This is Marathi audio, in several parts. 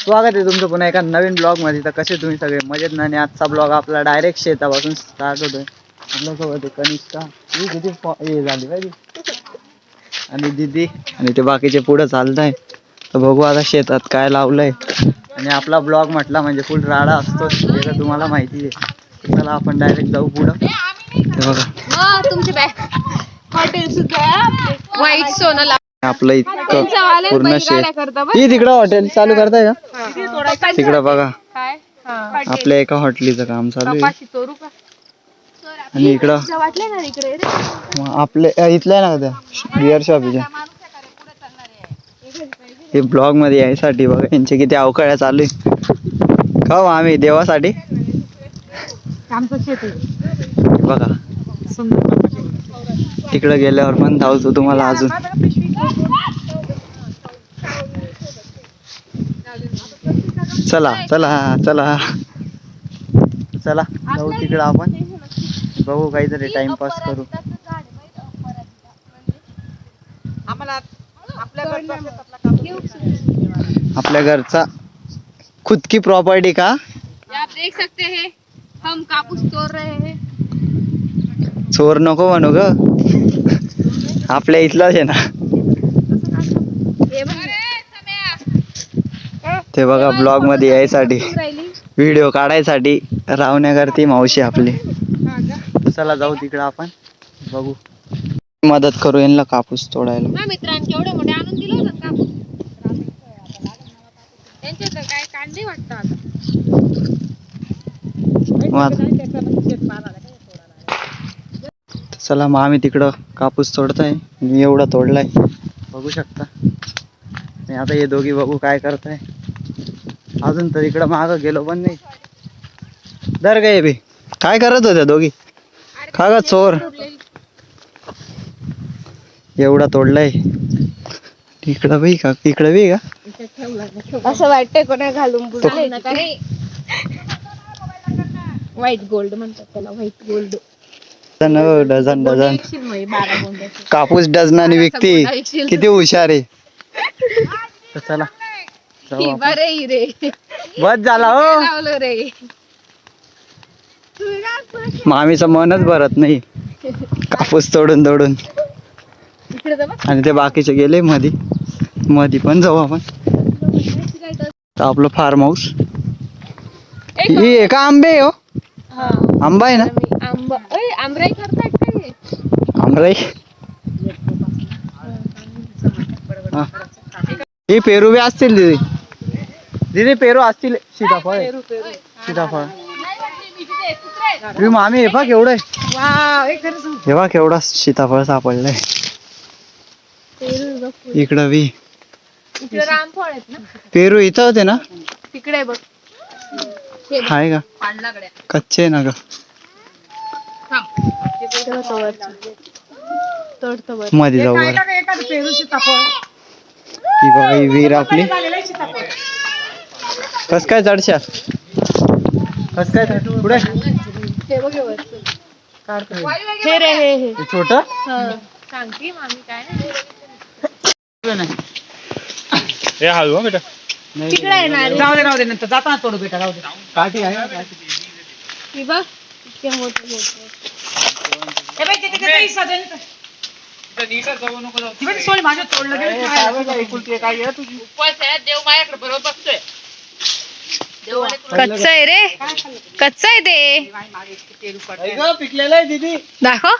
स्वागत आहे तुमचं पुन्हा एका नवीन ब्लॉग मध्ये. तर कसे तुम्ही सगळे मजेत ना? आणि आजचा ब्लॉग आपला डायरेक्ट शेतापासून स्टार्ट होतोय. आपल्यासोबत आहे कनिष्का, ही किती हे झाली पाहिजे, आणि दीदी, आणि ते बाकीचे पुढे चालताय. तर बघू आता शेतात काय लावलंय. आणि आपला ब्लॉग म्हटला म्हणजे फुल राडा असतो, हे तर तुम्हाला माहिती आहे. चला आपण डायरेक्ट जाऊ पुढं. हे बघा तुमचे हॉटेल सुद्धा व्हाईट सोनं आपलं इतकं पूर्ण शेत. ही तिकडं हॉटेल चालू करताय का? तिकडं बघा आपल्या एका हॉटेलीचं काम चालू आहे. आणि इकडं आपल्या इथल्या ना त्या बिअर शॉपीच्या हे ब्लॉग मध्ये यायसाठी बघा यांचे किती अवकाळ्या चालू आहे. का आम्ही देवासाठी बघा. तिकडे गेल्यावर पण धावतो तुम्हाला अजून. चला चला चला चला जाऊ तिकडं आपण. बघू काहीतरी टाइमपास करू. आपल्या घरचा खुद की प्रॉपर्टी का? आप देख सकते हैं हम कापूस तोड़ रहे हैं. चोर नको म्हणू ग, आपल्या इथलाच आहे ना. ते बघा ब्लॉग मध्ये यायसाठी, व्हिडिओ काढायसाठी रावण्याकरती मावशी आपली. चला जाऊ तिकडं आपण. बघू मदत करू यांना कापूस तोडायला. मित्रांनी एवढे मोठे आणून दिलं होतं कापूस. त्यांचे तर काय कांदे वाटतं आता. चला मग आम्ही तिकडं कापूस तोडताय. मी एवढा तोडलाय बघू शकता. आणि आता हे दोघी बघू काय करताय. अजून तर इकडं मागं गेलो पण नाही. दर गे बी काय करत होत्या दोघी? का ग चोर? एवढा तोडलाय. इकडं बी का? इकडं बी का? असं वाटतंय कोणा घालून बुडले ना काय. व्हाईट गोल्ड म्हणतात त्याला, व्हाईट गोल्ड. डझन डझन कापूस डझनाने विकती. किती हुशार आहे. चला बस झाला हो. मामीचं मनच भरत नाही कापूस तोडून तोडून. आणि ते बाकीचे गेले मधी. मधी पण जाऊ आपण. आपलं फार्म हाऊस. हे का आंबे हो? आंबा आहे ना? आंबराई करताय काय? आंबराई. हे पेरू बी असतील दीदी. दीदी पेरू असतील. सीताफळ सीताफळ. मामी हे बघ केवढं. हे बघ केवढा सीताफळ सापडलंय. इकडं बी रामफळ आहेत ना. पेरू इथं होते ना? तिकडे बघ. हाय का? कच्चे ना ग. मध्ये जाऊ बरं. ही बघा ही विहीर आपली. कस काय चढशा? कस काय पुढे? हे रे हे छोट सांगते मामी काय नाही. हे हळू बेटा. तिकडे आहे ना. जाऊ दे नंतर जाताना तोडू बेटा. जाऊ दे. काठी आहे. ही बघ इतके मोठे मोठे. हे बाई तिथे काही सजन तिथे सोड माझ्या तोडलं गेलं. एकुलती काय आहे तुझी? उपवास आहे. देव माझ्याकडे बरोबर बघतोय. कच्चा आहे रे. कच्चा आहे ते. पिकलेलं आहे दीदी. दाखव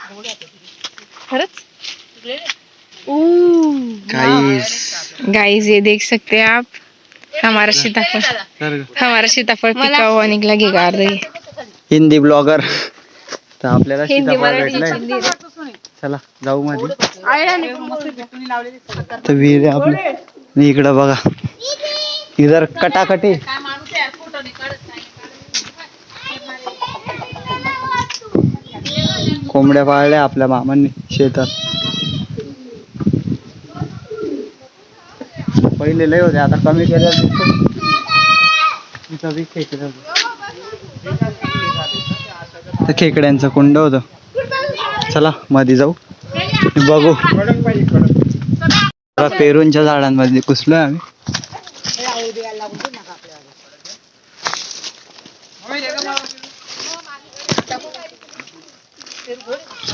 खरंच. गाइस ये देख सकते हैं आप. हमारा सीताफळ पिका हुआ निकला गिगार रही. हिंदी ब्लॉगर. तर आपल्याला सीताफळ भेटलंय. चला जाऊ मध्ये. तर विहीर आहे आपली. इकडं बघा इधर कटाकटी. कोंबड्या पाळल्या आपल्या मामांनी शेतात. पहिले लय होते, आता कमी केले. खेकड्यांचं कुंड होतं. चला मध्ये जाऊ बघू. पेरूंच्या झाडांमध्ये घुसलोय आम्ही.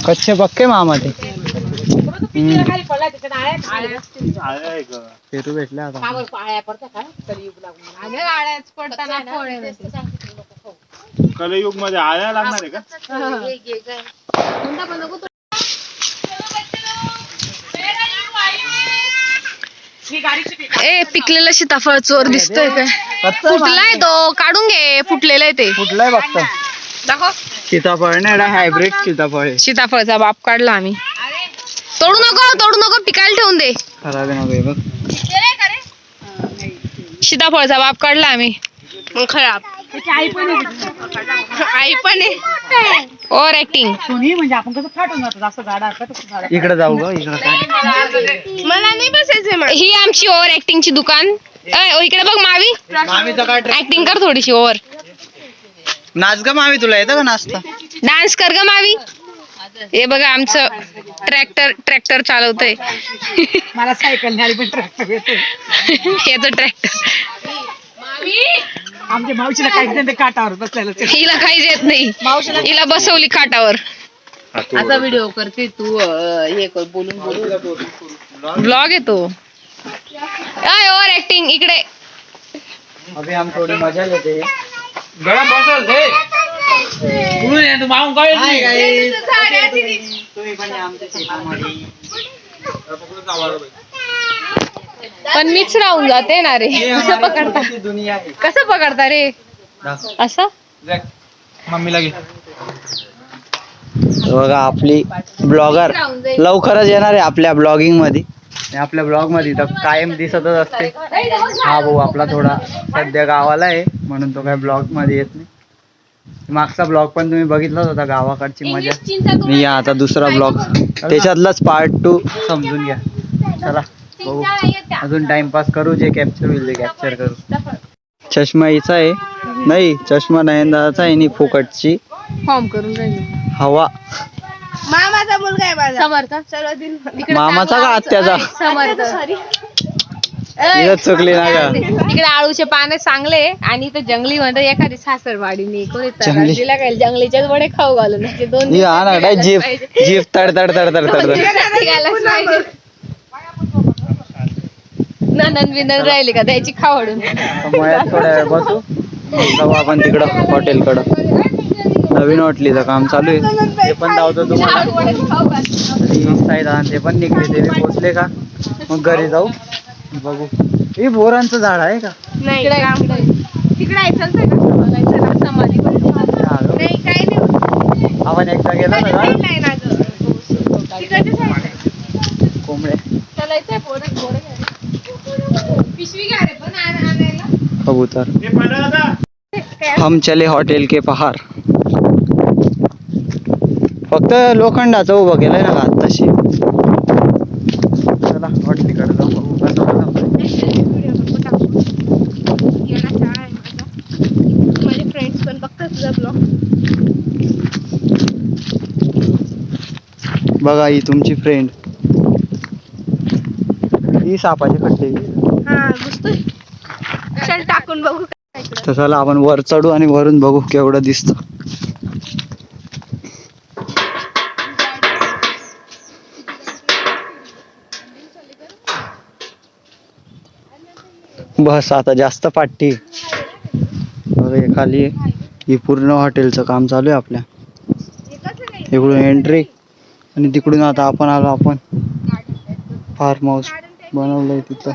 कच्चे पक्के मामा ते पेरू भेटले आता. कलयुग मध्ये आळ्या लागणार आहे का? ए पिकलेलं सीताफळ चोर दिसतोय काय? फुटलाय तो, काढून घे. फुटलेलं आहे ते. कुठलाय बघतो दाखव. सीताफळ नाही, हायब्रिड सीताफळ आहे. सीताफळचा बाप काढला आम्ही. तोडू नको, पिकायला ठेवून दे. खराब आहे नको बघ. सीताफळचा बाप काढला आम्ही. मग खराब. आई पण आहे. Over acting. म्हणजे आपण कसं फाटून जातो जास्त झाडा इकडे जाऊ ग, इकडे काय मला नाही बसायचं. ही आमची ओव्हर ऍक्टिंगची दुकान. इकडे बघ मावी. मामीचं काय ऍक्टिंग कर थोडीशी ओव्हर. नाच ग मामी, तुला येतं का नाचता? डान्स कर ग मावी. हे बघा आमचं ट्रॅक्टर चालवतोय. मला सायकल नाही पण ट्रॅक्टर येतो. याचं ट्रॅक्टर. आमच्या मावशीला काही ते काटावर बसलेलं हिला काहीच येत नाही. हिला बसवली खाटावर. असा व्हिडिओ करते तू हे कर बोलून ब्लॉग येतो. ओव्हर ऍक्टिंग इकडे. अभी हम थोड़ी मजा लेते हैं. गळा बसल ते कुठून येतो माऊन काय तुम्ही पण या आमच्या शेतामध्ये. पण मीच राहून जाते ना रे. कसं पकडता? दुनिया आहे. कसं पकडता रे? असं मम्मीला घे. बघा आपली ब्लॉगर लवकरच येणार आहे आपल्या ब्लॉगिंग मध्ये. आपल्या ब्लॉग मध्ये तर कायम दिसतच असते. हा भाऊ आपला थोडा सध्या गावाला आहे म्हणून तो काय ब्लॉग मध्ये येत नाही. मागचा ब्लॉग पण तुम्ही बघितलाच होता, गावाकडची मजा. मी या आता दुसरा ब्लॉग, त्याच्यातलाच पार्ट 2 समजून घ्या. चला बघू, अजून टाइमपास करू. जे कॅप्चर होईल ते कॅप्चर करू. चष्मा हिचा आहे नाही, चष्मा नयनदादाचा आहे. फुकटची फॉर्म करून राहिली. हवा. मामाचा मुलगा आहे माझा. समर्थ. मामाचा का आत्याचा? समर्थ. चुकली ना का? इकडे आळूचे पाने चांगले आणि इथं जंगली मध्ये एखादी सासरवाडीने कोणी जंगली. तिला काय जंगलीच्याच वडे खाऊ घालून ते दोन हा ना काय जीप जीप तड तड तड तड तड. नंदन बिनन राहिली का द्यायची खावडून. मयात थोड्या वेळ बसू, जाऊ आपण तिकडं हॉटेलकडं. नवीन हॉटेलीचं काम चालू आहे, ते पण धावतो तुम्हाला. ते पण निघले, ते पोचले का मग घरी जाऊ. बघू. हे बोरांचं झाड आहे का? नाही तिकडे आहे. चालतंय का? समाधी नाही काय नाही. आपण एकदा गेलो ना कोंबड्या. पिशवी घ्या रे पण आणायला. कबूतर. हम चले हॉटेल के पहार. फक्त लोखंडाचं उभं केलंय ना हात तशी. चला हॉटेलकडे जाऊ, बघू कसं कसं. माझे फ्रेंड्स पण बघतात तुझा ब्लॉग. बघा ही तुमची फ्रेंड. ही सापाचे खड्डे. हा घुसतोय. चल टाकून बघू. तर चला आपण वर चढू आणि वरून बघू केवढं दिसतं. बस आता जास्त पाठी. बघा हे खाली ही पूर्ण हॉटेलचं काम चालू आहे आपल्या. इकडून एंट्री आणि तिकडून आता आपण आलो. आपण फार्म हाऊस बनवलंय तिथं.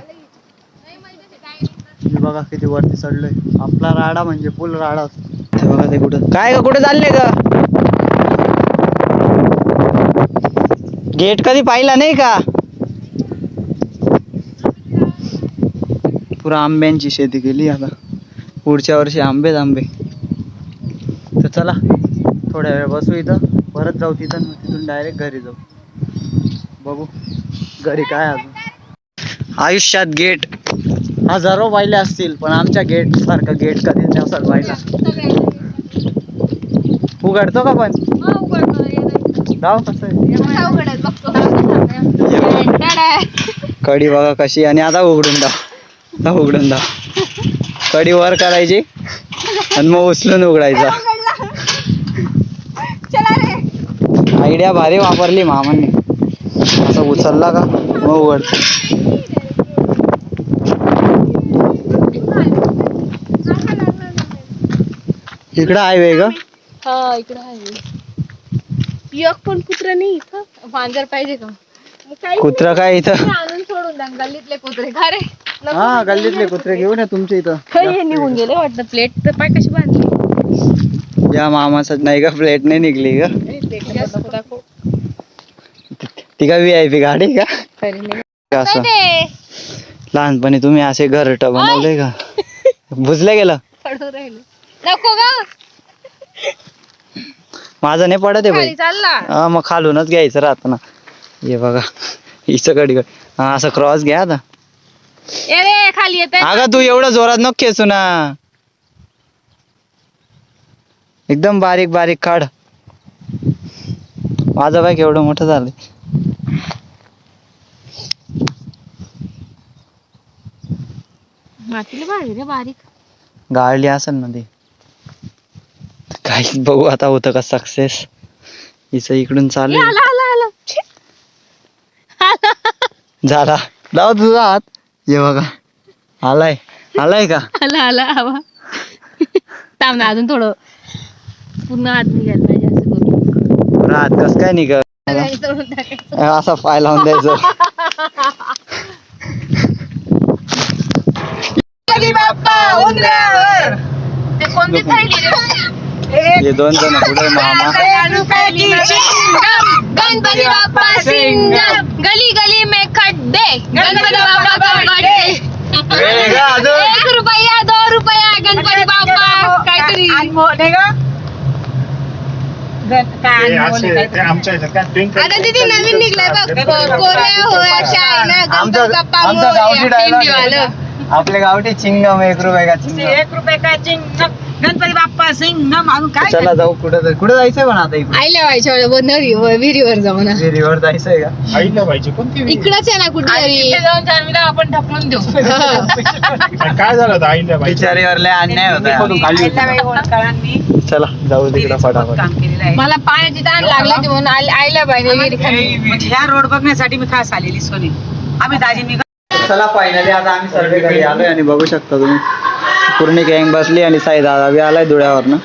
बघा किती वरती चढलोय. आपला राडा म्हणजे फुल राडा असतो. बघा ते कुठं काय ग, कुठे चालले ग? गेट कधी पाहिला नाही का? पुरा आंब्यांची शेती केली आता. पुढच्या वर्षी आंबेच आंबे. तर चला थोड्या वेळ बसू इथं, परत जाऊ तिथं, तिथून डायरेक्ट घरी जाऊ. बघू घरी काय अजून. आयुष्यात गेट हजारो पाहिले असतील पण आमच्या गेट सारखं गेट कधीच नसेल पाहिला. उघडतो का पण? जाऊ कसं कडी बघा कशी. आणि आता उघडून दाव, उघडून दाव. कडी वर करायची आणि मग उचलून उघडायचा. आयडिया भारी वापरली मामांनी. असं उचलला का मग उघड. इकडं हायवे का? हा इकडं आहे. एक पण कुत्रा नाही इथं. मांजर पाहिजे का? कुत्रा काय इथं? आणून सोडून द्या गल्लीतले कुत्रे. का रे? हा गल्लीतले कुत्रे घेऊन या तुमच्या इथं. हे निघून गेले वाटतं. प्लेट तर पाय कशी बांधली. या मामाचं नाही का प्लेट नाही निघली का? दाखव. ती का VIP गाडी का? तरी नाही. असं लहानपणी तुम्ही असे घरट बनवले का? बुजलं गेलं? पडून राहिले. नको ग. माझं नाही पडत आहे खाली बाई. चालला. हा मग खालूनच घ्यायचं राहतं ना. हे बघा हिचं कडी हा असं क्रॉस घ्या आता. ए रे खाली येते. अगं तू एवढं जोरात नको खेचू ना. एकदम बारीक बारीक काढ. माझं बाईक एवढं मोठं झालंय. मातीला बाहेर रे बारीक. गाळली असेल ना ती. काही बघू आता होतं का सक्सेस. हिचं इकडून चालू आहे. आला आला आला. झाला लाव तुझा हात. ये बघा आलाय का? आला आला हवा. थांब ना अजून थोडं पूर्ण आत निघायला पाहिजे असं करून. हात कस काय निघ तोडून टाकायचं. असा पाय लावून द्यायचं. ते कोणती थैली रे? हे 2 जण पुढे मामा. गणपती बाप्पा सिंगम. गली गली में खड्डे. गणपती बाप्पा का बर्थडे. 1 रुपया 2 रुपया गणपती बाप्पा काहीतरी. ते आमच्या ह्याच्यात काय drink आता तिथे नवीन निघलंय बघ. कोऱ्या होया चायना आमचं गणपती बाप्पा आमचं गावठी मोरया. dialogue हिंदीवालं. आहे. आपले गावठी चिंगम 1 रुपये का चिंगम. 1 रुपये काय चिंगम गणपती बाप्पा सिंगम अजून काय चला जाऊ कुठे जायचंय पण आता इकडे आईला व्हायच्या विहिरीवर जाऊ ना. विहिरीवर जायचंय का? आईला पाहिजे कोणती विहीर? इकडच आहे ना कुठेतरी. जाऊन जाणवीला आपण ढकलून देऊ. काय झालं होतं आईला पाहिजे? बिचारीवर लय अन्याय होता. अहिल्याबाई होळकरांनी चला जाऊ तिकडे फटाफट. काम केलेलं आहे. मला पाण्याची ताण लागली होती म्हणून आईला पाहिजे विहीर खाली. म्हणजे ह्या रोड बघण्यासाठी मी खास आलेली सोनी. आम्ही दाजी मी चला फायनली आता आम्ही सर्वे घरी आलोय आणि बघू शकता तुम्ही पूर्ण गँग बसली आणि साई दादा बी आलाय धुळ्यावरनं.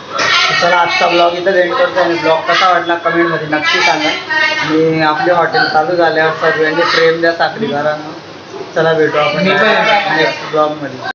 चला आजचा ब्लॉग इथं एंड करतो आणि ब्लॉग कसा वाटला कमेंट मध्ये नक्की सांगा. आणि आपले हॉटेल चालू झाल्यावर सर्वांनी प्रेम द्या साखरीकरांना. चला भेटू आपण नेक्स्ट ब्लॉग मध्ये.